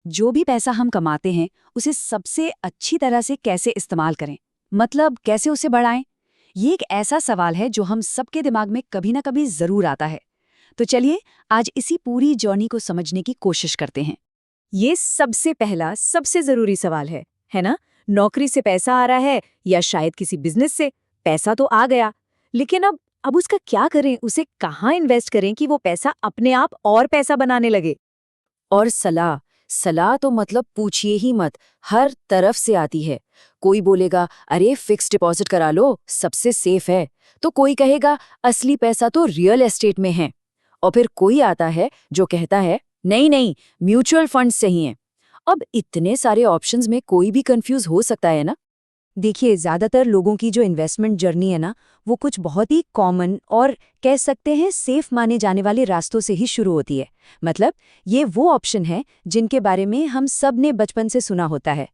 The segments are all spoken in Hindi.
जो भी पैसा हम कमाते हैं उसे सबसे अच्छी तरह से कैसे इस्तेमाल करें, मतलब कैसे उसे बढ़ाएं? ये एक ऐसा सवाल है जो हम सबके दिमाग में कभी ना कभी जरूर आता है। तो चलिए आज इसी पूरी जर्नी को समझने की कोशिश करते हैं। ये सबसे पहला सबसे जरूरी सवाल है ना? नौकरी से पैसा आ रहा है या शायद किसी बिजनेस से? पैसा तो आ गया, लेकिन अब उसका क्या करें? उसे कहाँ इन्वेस्ट करें कि वो पैसा अपने आप और पैसा बनाने लगे? और सलाह सलाह तो मतलब पूछिए ही मत, हर तरफ से आती है। कोई बोलेगा अरे फिक्स डिपॉजिट करा लो, सबसे सेफ है। तो कोई कहेगा असली पैसा तो रियल एस्टेट में है। और फिर कोई आता है जो कहता है नहीं नहीं, म्यूचुअल फंड सही हैं। अब इतने सारे ऑप्शंस में कोई भी कंफ्यूज हो सकता है ना। देखिए, ज्यादातर लोगों की जो इन्वेस्टमेंट जर्नी है ना, वो कुछ बहुत ही कॉमन और कह सकते हैं सेफ माने जाने वाले रास्तों से ही शुरू होती है। मतलब ये वो ऑप्शन है जिनके बारे में हम सब ने बचपन से सुना होता है।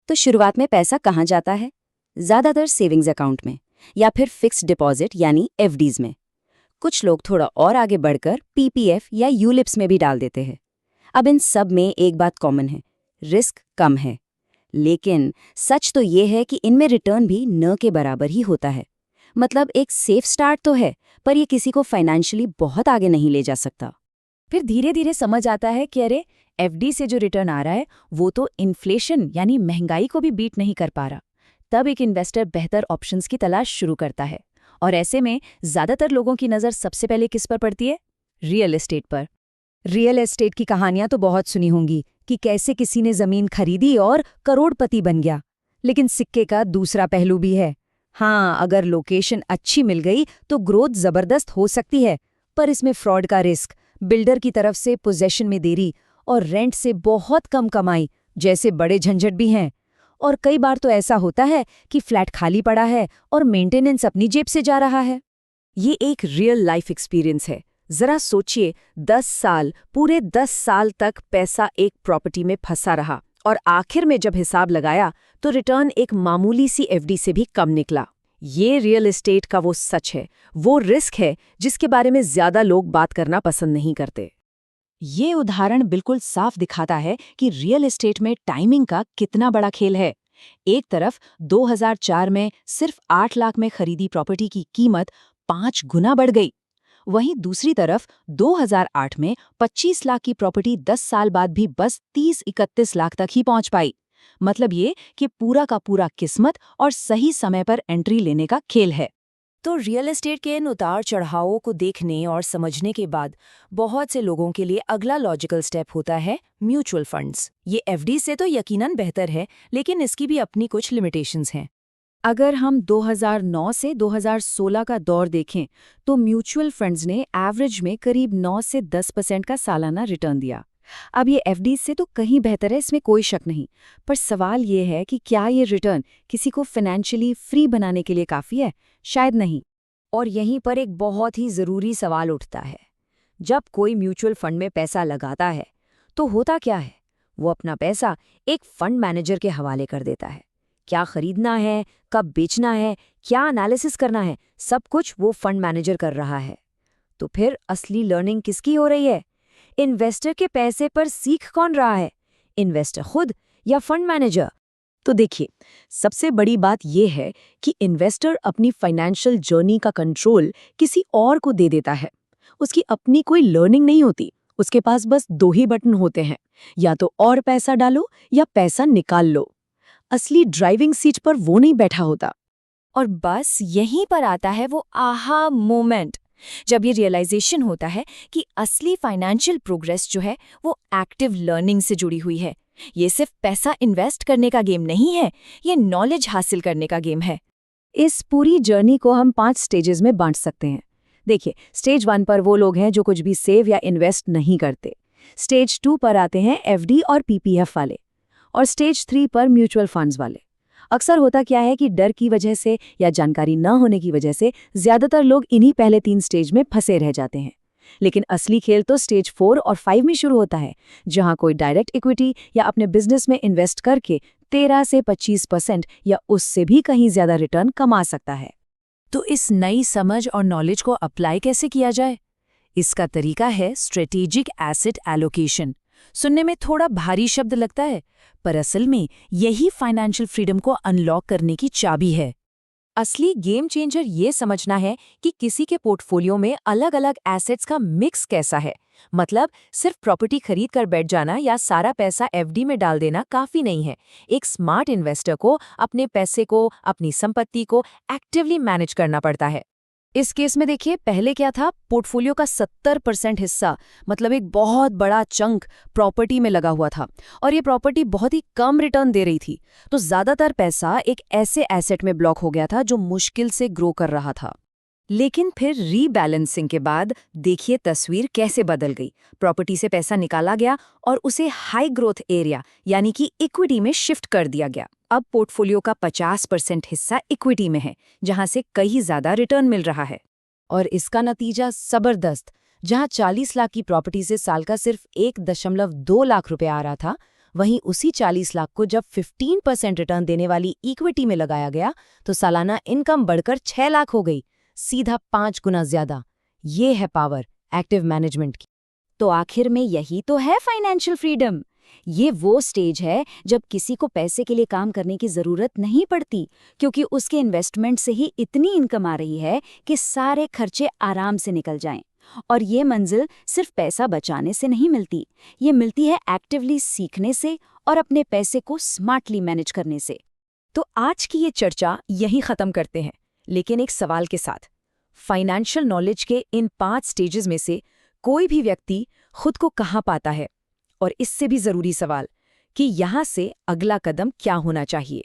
तो शुरुआत में पैसा कहाँ जाता है? ज्यादातर सेविंग्स अकाउंट में या फिर फिक्स्ड डिपॉजिट यानी एफडीज में। कुछ लोग थोड़ा और आगे बढ़कर पीपीएफ या यूलिप्स में भी डाल देते हैं। अब इन सब में एक बात कॉमन है, रिस्क कम है। लेकिन सच तो ये है कि इनमें रिटर्न भी न के बराबर ही होता है। मतलब एक सेफ स्टार्ट तो है, पर ये किसी को फाइनेंशियली बहुत आगे नहीं ले जा सकता। फिर धीरे धीरे समझ आता है कि अरे, एफडी से जो रिटर्न आ रहा है वो तो इन्फ्लेशन यानी महंगाई को भी बीट नहीं कर पा रहा। तब एक इन्वेस्टर बेहतर ऑप्शंस की तलाश शुरू करता है। और ऐसे में ज्यादातर लोगों की नज़र सबसे पहले किस पर पड़ती है? रियल एस्टेट पर। रियल एस्टेट की कहानियां तो बहुत सुनी होंगी कि कैसे किसी ने जमीन खरीदी और करोड़पति बन गया। लेकिन सिक्के का दूसरा पहलू भी है। हाँ, अगर लोकेशन अच्छी मिल गई तो ग्रोथ जबरदस्त हो सकती है, पर इसमें फ्रॉड का रिस्क, बिल्डर की तरफ से पोजेशन में देरी और रेंट से बहुत कम कमाई जैसे बड़े झंझट भी हैं। और कई बार तो ऐसा होता है कि फ्लैट खाली पड़ा है और मेंटेनेंस अपनी जेब से जा रहा है। ये एक रियल लाइफ एक्सपीरियंस है। जरा सोचिए, 10 साल, पूरे 10 साल तक पैसा एक प्रॉपर्टी में फंसा रहा और आखिर में जब हिसाब लगाया तो रिटर्न एक मामूली सी एफडी से भी कम निकला। ये रियल एस्टेट का वो सच है, वो रिस्क है जिसके बारे में ज्यादा लोग बात करना पसंद नहीं करते। ये उदाहरण बिल्कुल साफ दिखाता है कि रियल एस्टेट में टाइमिंग का कितना बड़ा खेल है। एक तरफ 2004 में सिर्फ 8 लाख में खरीदी प्रॉपर्टी की कीमत 5 गुना बढ़ गई। वहीं दूसरी तरफ 2008 में 25 लाख की प्रॉपर्टी 10 साल बाद भी बस 30-31 लाख तक ही पहुंच पाई। मतलब ये कि पूरा का पूरा किस्मत और सही समय पर एंट्री लेने का खेल है। तो रियल एस्टेट के इन उतार चढ़ावों को देखने और समझने के बाद बहुत से लोगों के लिए अगला लॉजिकल स्टेप होता है म्यूचुअल फंड्स। ये एफडी से तो यकीनन बेहतर है, लेकिन इसकी भी अपनी कुछ लिमिटेशंस हैं। अगर हम 2009 से 2016 का दौर देखें तो म्यूचुअल फंड्स ने एवरेज में करीब 9 से 10% का सालाना रिटर्न दिया। अब ये एफडी से तो कहीं बेहतर है, इसमें कोई शक नहीं। पर सवाल ये है कि क्या ये रिटर्न किसी को फाइनेंशियली फ्री बनाने के लिए काफ़ी है? शायद नहीं। और यहीं पर एक बहुत ही ज़रूरी सवाल उठता है। जब कोई म्यूचुअल फंड में पैसा लगाता है तो होता क्या है? वो अपना पैसा एक फंड मैनेजर के हवाले कर देता है। क्या खरीदना है, कब बेचना है, क्या एनालिसिस करना है, सब कुछ वो फंड मैनेजर कर रहा है। तो फिर असली लर्निंग किसकी हो रही है? इन्वेस्टर के पैसे पर सीख कौन रहा है? इन्वेस्टर खुद या फंड मैनेजर? तो देखिए, सबसे बड़ी बात यह है कि इन्वेस्टर अपनी फाइनेंशियल जर्नी का कंट्रोल किसी और को दे देता है। उसकी अपनी कोई लर्निंग नहीं होती। उसके पास बस 2 ही बटन होते हैं, या तो और पैसा डालो या पैसा निकाल लो। असली ड्राइविंग सीट पर वो नहीं बैठा होता। और बस यहीं पर आता है वो आहा मोमेंट, जब ये रियलाइजेशन होता है कि असली फाइनेंशियल प्रोग्रेस जो है वो एक्टिव लर्निंग से जुड़ी हुई है। ये सिर्फ पैसा इन्वेस्ट करने का गेम नहीं है, ये नॉलेज हासिल करने का गेम है। इस पूरी जर्नी को हम 5 स्टेजेस में बांट सकते हैं। देखिए, स्टेज 1 पर वो लोग हैं जो कुछ भी सेव या इन्वेस्ट नहीं करते। स्टेज 2 पर आते हैं एफडी और पीपीएफ वाले, और स्टेज 3 पर म्यूचुअल फंड्स वाले। अक्सर होता क्या है कि डर की वजह से या जानकारी न होने की वजह से ज्यादातर लोग इन्हीं पहले 3 स्टेज में फंसे रह जाते हैं। लेकिन असली खेल तो स्टेज 4 और 5 में शुरू होता है, जहां कोई डायरेक्ट इक्विटी या अपने बिजनेस में इन्वेस्ट करके 13 से 25% या उससे भी कहीं ज्यादा रिटर्न कमा सकता है। तो इस नई समझ और नॉलेज को अप्लाई कैसे किया जाए? इसका तरीका है स्ट्रेटेजिक एसेट एलोकेशन। सुनने में थोड़ा भारी शब्द लगता है, पर असल में यही फाइनेंशियल फ्रीडम को अनलॉक करने की चाबी है। असली गेम चेंजर ये समझना है कि किसी के पोर्टफोलियो में अलग अलग एसेट्स का मिक्स कैसा है। मतलब सिर्फ प्रॉपर्टी खरीद कर बैठ जाना या सारा पैसा एफडी में डाल देना काफी नहीं है। एक स्मार्ट इन्वेस्टर को अपने पैसे को, अपनी संपत्ति को एक्टिवली मैनेज करना पड़ता है। इस केस में देखिए, पहले क्या था, पोर्टफोलियो का 70% हिस्सा, मतलब एक बहुत बड़ा चंक प्रॉपर्टी में लगा हुआ था, और ये प्रॉपर्टी बहुत ही कम रिटर्न दे रही थी। तो ज्यादातर पैसा एक ऐसे एसेट में ब्लॉक हो गया था जो मुश्किल से ग्रो कर रहा था। लेकिन फिर रीबैलेंसिंग के बाद देखिए तस्वीर कैसे बदल गई। प्रॉपर्टी से पैसा निकाला गया और उसे हाई ग्रोथ एरिया यानी कि इक्विटी में शिफ्ट कर दिया गया। अब पोर्टफोलियो का 50% हिस्सा इक्विटी में है, जहां से कहीं ज्यादा रिटर्न मिल रहा है। और इसका नतीजा जबरदस्त। जहां 40 लाख की प्रॉपर्टी से साल का सिर्फ 1.2 लाख रुपए आ रहा था, वहीं उसी 40 लाख को जब 15% रिटर्न देने वाली इक्विटी में लगाया गया तो सालाना इनकम बढ़कर 6 लाख हो गई, सीधा 5 गुना ज्यादा। ये है पावर एक्टिव मैनेजमेंट की। तो आखिर में यही तो है फाइनेंशियल फ्रीडम। ये वो स्टेज है जब किसी को पैसे के लिए काम करने की जरूरत नहीं पड़ती, क्योंकि उसके इन्वेस्टमेंट से ही इतनी इनकम आ रही है कि सारे खर्चे आराम से निकल जाएं। और ये मंजिल सिर्फ पैसा बचाने से नहीं मिलती, ये मिलती है एक्टिवली सीखने से और अपने पैसे को स्मार्टली मैनेज करने से। तो आज की ये चर्चा यहीं खत्म करते हैं, लेकिन एक सवाल के साथ। फाइनेंशियल नॉलेज के इन 5 स्टेजेस में से कोई भी व्यक्ति खुद को कहाँ पाता है? और इससे भी जरूरी सवाल कि यहाँ से अगला कदम क्या होना चाहिए।